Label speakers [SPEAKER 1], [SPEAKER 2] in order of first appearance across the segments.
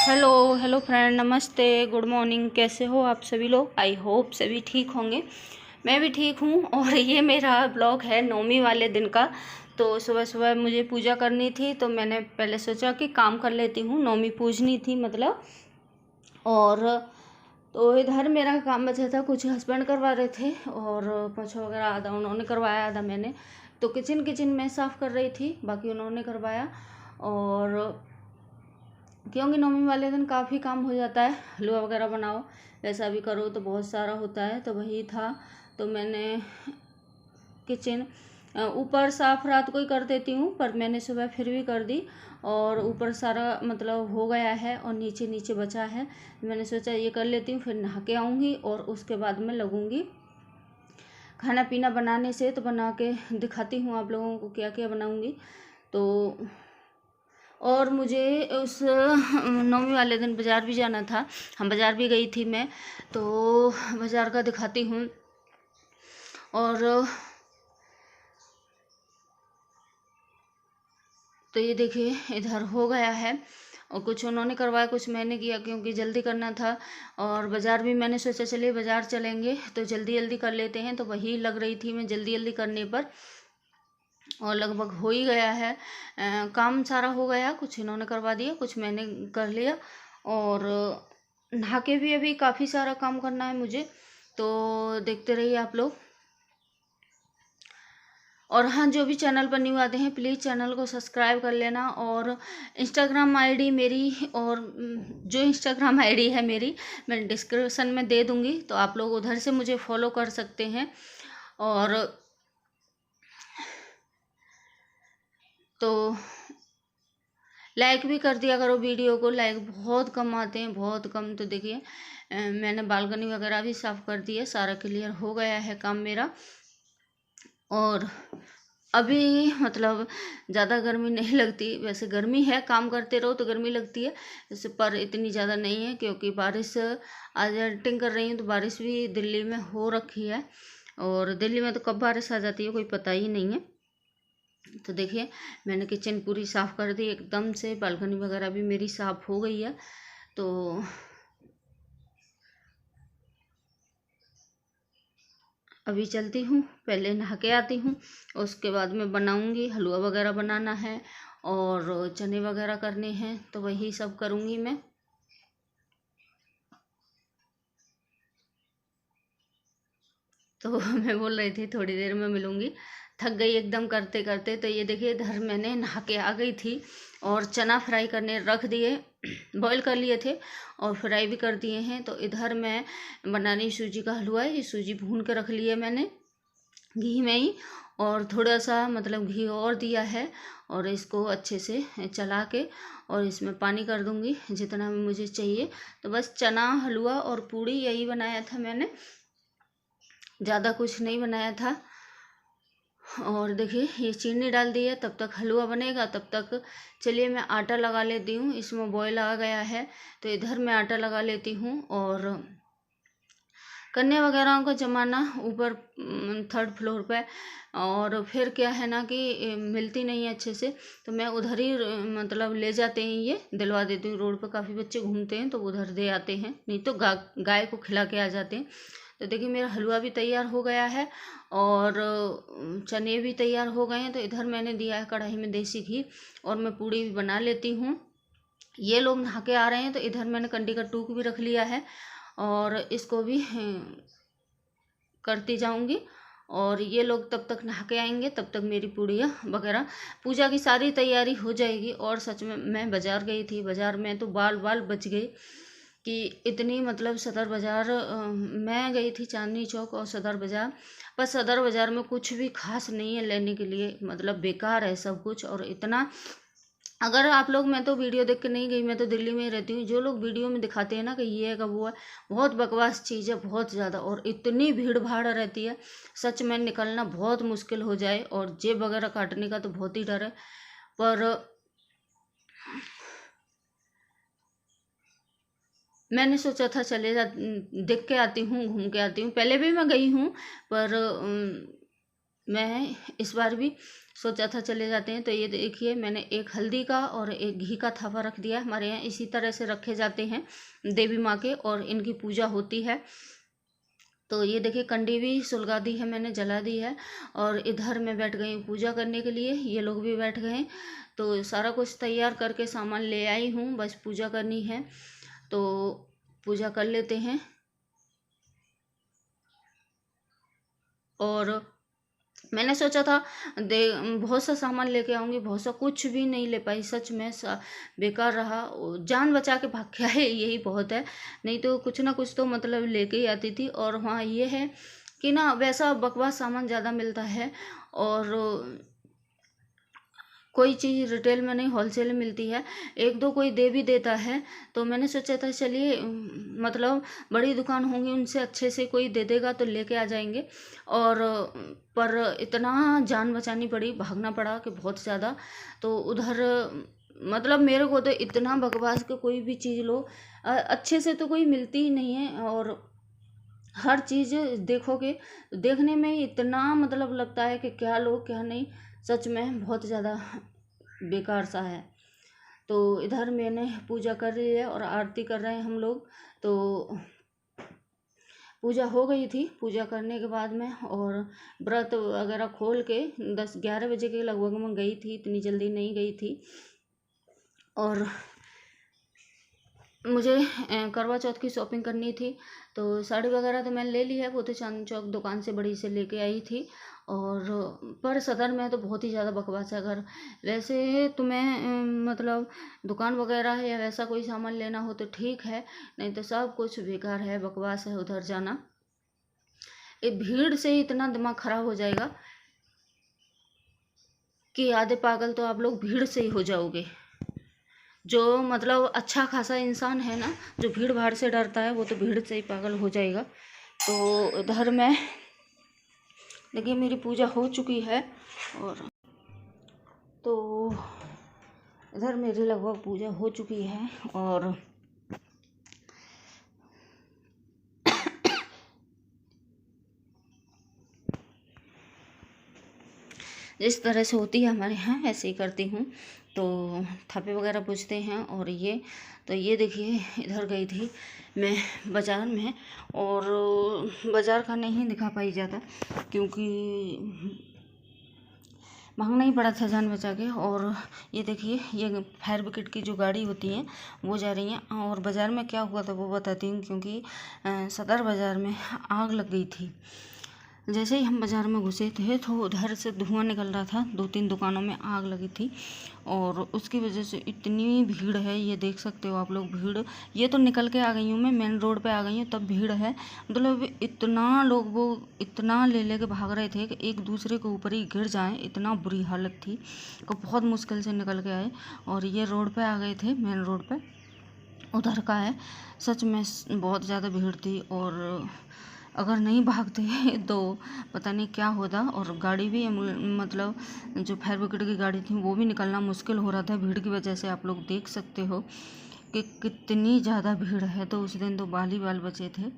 [SPEAKER 1] Hello hello friend, नमस्ते, good morning. कैसे हो आप सभी लोग? आई होप सभी ठीक होंगे। मैं भी ठीक हूँ। और ये मेरा ब्लॉग है 9वीं वाले दिन का। तो सुबह सुबह मुझे पूजा करनी थी, तो मैंने पहले सोचा कि काम कर लेती हूँ। 9वीं पूजनी थी मतलब। और तो इधर मेरा काम बचा था, कुछ हस्बैंड करवा रहे थे और पोछा वगैरह आधा उन्होंने करवाया, आधा मैंने। तो किचन मैं साफ़ कर रही थी, बाकी उन्होंने करवाया। और क्योंकि 9वीं वाले दिन काफ़ी काम हो जाता है, हलवा वगैरह बनाओ, ऐसा भी करो तो बहुत सारा होता है। तो वही था, तो मैंने किचन ऊपर साफ़ रात को ही कर देती हूँ, पर मैंने सुबह फिर भी कर दी। और ऊपर सारा मतलब हो गया है और नीचे नीचे बचा है। मैंने सोचा ये कर लेती हूँ, फिर नहा के आऊँगी और उसके बाद मैं लगूँगी खाना पीना बनाने से। तो बना के दिखाती हूँ आप लोगों को क्या क्या बनाऊँगी। तो और मुझे उस 9वीं वाले दिन बाज़ार भी जाना था। हम बाज़ार भी गई थी मैं, तो बाज़ार का दिखाती हूँ। और तो ये देखिए इधर हो गया है, और कुछ उन्होंने करवाया, कुछ मैंने किया, क्योंकि जल्दी करना था। और बाज़ार भी मैंने सोचा चलिए बाज़ार चलेंगे तो जल्दी जल्दी कर लेते हैं, तो वही लग रही थी मैं जल्दी जल्दी करने पर। और लगभग हो ही गया है। काम सारा हो गया, कुछ इन्होंने करवा दिया, कुछ मैंने कर लिया। और नहा के भी अभी काफ़ी सारा काम करना है मुझे, तो देखते रहिए आप लोग। और हाँ, जो भी चैनल पर न्यू आते हैं प्लीज़ चैनल को सब्सक्राइब कर लेना। और इंस्टाग्राम आईडी मेरी, और जो इंस्टाग्राम आईडी है मेरी, मैं डिस्क्रिप्शन में दे दूँगी, तो आप लोग उधर से मुझे फॉलो कर सकते हैं। और तो लाइक भी कर दिया करो वीडियो को, लाइक बहुत कम आते हैं, बहुत कम। तो देखिए मैंने बालकनी वगैरह भी साफ़ कर दी है, सारा क्लियर हो गया है काम मेरा। और अभी मतलब ज़्यादा गर्मी नहीं लगती, वैसे गर्मी है, काम करते रहो तो गर्मी लगती है जैसे, पर इतनी ज़्यादा नहीं है, क्योंकि बारिश आज एडिटिंग कर रही हूँ तो बारिश भी दिल्ली में हो रखी है। और दिल्ली में तो कब बारिश आ जाती है कोई पता ही नहीं है। तो देखिए मैंने किचन पूरी साफ़ कर दी एकदम से, बालकनी वगैरह भी मेरी साफ़ हो गई है। तो अभी चलती हूँ, पहले नहा के आती हूँ, उसके बाद में बनाऊँगी, हलवा वगैरह बनाना है और चने वगैरह करने हैं, तो वही सब करूँगी मैं। तो मैं बोल रही थी थोड़ी देर में मिलूँगी, थक गई एकदम करते करते। तो ये देखिए इधर मैंने नहा के आ गई थी और चना फ्राई करने रख दिए, बॉईल कर लिए थे और फ्राई भी कर दिए हैं। तो इधर मैं बना रही सूजी का हलवा है, ये सूजी भून के रख ली है मैंने घी में ही, और थोड़ा सा मतलब घी और दिया है। और इसको अच्छे से चला के और इसमें पानी कर दूँगी जितना मुझे चाहिए। तो बस चना हलवा और पूड़ी यही बनाया था मैंने, ज़्यादा कुछ नहीं बनाया था। और देखिए ये चीनी डाल दी है, तब तक हलवा बनेगा, तब तक चलिए मैं आटा लगा लेती हूँ। इसमें बॉयल आ गया है, तो इधर मैं आटा लगा लेती हूँ। और कन्या वगैरह का जमाना ऊपर 3rd फ्लोर पे, और फिर क्या है ना कि मिलती नहीं है अच्छे से, तो मैं उधर ही मतलब ले जाते हैं, ये दिलवा देती हूँ। रोड पर काफ़ी बच्चे घूमते हैं तो उधर दे आते हैं, नहीं तो गाय को खिला के आ जाते हैं। तो देखिए मेरा हलवा भी तैयार हो गया है और चने भी तैयार हो गए हैं। तो इधर मैंने दिया है कढ़ाई में देसी घी, और मैं पूड़ी भी बना लेती हूँ। ये लोग नहा के आ रहे हैं, तो इधर मैंने कंडी का टूक भी रख लिया है और इसको भी करती जाऊंगी। और ये लोग तब तक नहा के आएंगे, तब तक मेरी पूड़ियाँ वगैरह पूजा की सारी तैयारी हो जाएगी। और सच में मैं बाज़ार गई थी, बाज़ार में तो बाल बाल बच गई कि इतनी मतलब सदर बाज़ार मैं गई थी चांदनी चौक और सदर बाज़ार, पर सदर बाज़ार में कुछ भी खास नहीं है लेने के लिए, मतलब बेकार है सब कुछ। और इतना, अगर आप लोग, मैं तो वीडियो देख के नहीं गई, मैं तो दिल्ली में ही रहती हूँ, जो लोग वीडियो में दिखाते हैं ना कि ये है का वो है, बहुत बकवास चीज़ है बहुत ज़्यादा। और इतनी भीड़ भाड़ रहती है, सच में निकलना बहुत मुश्किल हो जाए, और जेब वगैरह काटने का तो बहुत ही डर है। पर मैंने सोचा था चले देख के आती हूँ, घूम के आती हूँ। पहले भी मैं गई हूँ, पर मैं इस बार भी सोचा था चले जाते हैं। तो ये देखिए मैंने एक हल्दी का और एक घी का थावा रख दिया। हमारे यहाँ इसी तरह से रखे जाते हैं देवी माँ के, और इनकी पूजा होती है। तो ये देखिए कंडी भी सुलगा दी है मैंने, जला दी है। और इधर मैं बैठ गई पूजा करने के लिए, ये लोग भी बैठ गए। तो सारा कुछ तैयार करके सामान ले आई हूँ, बस पूजा करनी है। तो पूजा कर लेते हैं। और मैंने सोचा था बहुत सा सामान लेके आऊँगी, बहुत सा, कुछ भी नहीं ले पाई। सच में बेकार रहा। जान बचा के भाग के आए, यही बहुत है। नहीं तो कुछ ना कुछ तो मतलब लेके ही आती थी। और हाँ ये है कि ना वैसा बकवास सामान ज़्यादा मिलता है, और कोई चीज़ रिटेल में नहीं होलसेल में मिलती है। एक दो कोई दे भी देता है। तो मैंने सोचा था चलिए मतलब बड़ी दुकान होंगी उनसे अच्छे से कोई दे देगा तो लेके आ जाएंगे। और पर इतना जान बचानी पड़ी, भागना पड़ा कि बहुत ज़्यादा। तो उधर मतलब मेरे को तो इतना बकवास कि कोई भी चीज़ लो अच्छे से तो कोई मिलती ही नहीं है। और हर चीज़ देखोगे देखने में ही इतना मतलब लगता है कि क्या लो क्या नहीं। सच में बहुत ज़्यादा बेकार सा है। तो इधर मैंने पूजा कर ली है और आरती कर रहे हैं हम लोग। तो पूजा हो गई थी। पूजा करने के बाद में और व्रत वगैरह खोल के 10-11 बजे के लगभग मैं गई थी, इतनी जल्दी नहीं गई थी। और मुझे करवा चौथ की शॉपिंग करनी थी। तो साड़ी वगैरह तो मैंने ले ली है, वो तो चांदनी चौक दुकान से बड़ी से लेके आई थी। और पर सदर में तो बहुत ही ज़्यादा बकवास है। अगर वैसे तुम्हें मतलब दुकान वगैरह है या वैसा कोई सामान लेना हो तो ठीक है, नहीं तो सब कुछ बेकार है, बकवास है उधर जाना। ये भीड़ से ही इतना दिमाग खराब हो जाएगा कि आधे पागल तो आप लोग भीड़ से ही हो जाओगे। जो मतलब अच्छा खासा इंसान है ना, जो भीड़ भाड़ से डरता है, वो तो भीड़ से ही पागल हो जाएगा। तो इधर में देखिए मेरी पूजा हो चुकी है। और तो इधर मेरी लगभग पूजा हो चुकी है। और जिस तरह से होती है हमारे यहाँ ऐसे ही करती हूँ। तो थापे वगैरह पूछते हैं। और ये तो ये देखिए इधर गई थी मैं बाज़ार में, और बाज़ार का नहीं दिखा पाई ज़्यादा क्योंकि भागना ही पड़ा था जान बचा के। और ये देखिए ये फायर ब्रिगेड की जो गाड़ी होती है वो जा रही हैं। और बाज़ार में क्या हुआ था वो बताती हूँ, क्योंकि सदर बाज़ार में आग लग गई थी। जैसे ही हम बाज़ार में घुसे थे तो उधर से धुआं निकल रहा था, 2-3 दुकानों में आग लगी थी। और उसकी वजह से इतनी भीड़ है, ये देख सकते हो आप लोग भीड़। ये तो निकल के आ गई हूँ मैं, मेन रोड पे आ गई हूँ, तब भीड़ है। मतलब इतना लोग वो इतना ले के भाग रहे थे कि एक दूसरे के ऊपर ही गिर जाएं, इतना बुरी हालत थी। तो बहुत मुश्किल से निकल के आए। और ये रोड पे आ गए थे, मेन रोड पे उधर का है। सच में बहुत ज़्यादा भीड़ थी। और अगर नहीं भागते तो पता नहीं क्या होता। और गाड़ी भी मतलब जो फायर ब्रिगेड की गाड़ी थी वो भी निकलना मुश्किल हो रहा था भीड़ की वजह से। आप लोग देख सकते हो कि कितनी ज़्यादा भीड़ है। तो उस दिन तो बाल ही बाल बचे थे,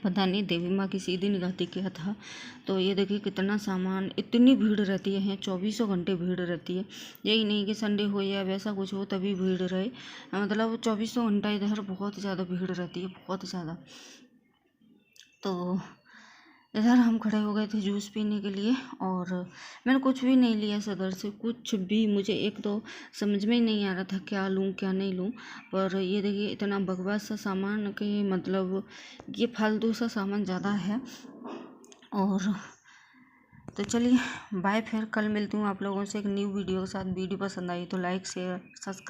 [SPEAKER 1] पता नहीं देवी माँ की सीधी निगाह क्या था। तो ये देखिए कितना सामान, इतनी भीड़ रहती है, 24 घंटे भीड़ रहती है। यही नहीं कि संडे हो या वैसा कुछ हो तभी भीड़ रहे, मतलब 24 घंटा इधर बहुत ज़्यादा भीड़ रहती है, बहुत ज़्यादा। तो इधर हम खड़े हो गए थे जूस पीने के लिए। और मैंने कुछ भी नहीं लिया सदर से, कुछ भी। मुझे एक तो समझ में ही नहीं आ रहा था क्या लूँ क्या नहीं लूँ। पर ये देखिए इतना बकवास सा सामान कि मतलब ये फालतू सा सामान ज़्यादा है। और तो चलिए बाय, फिर कल मिलती हूँ आप लोगों से एक न्यू वीडियो के साथ। वीडियो पसंद आई तो लाइक शेयर सब्सक्राइब।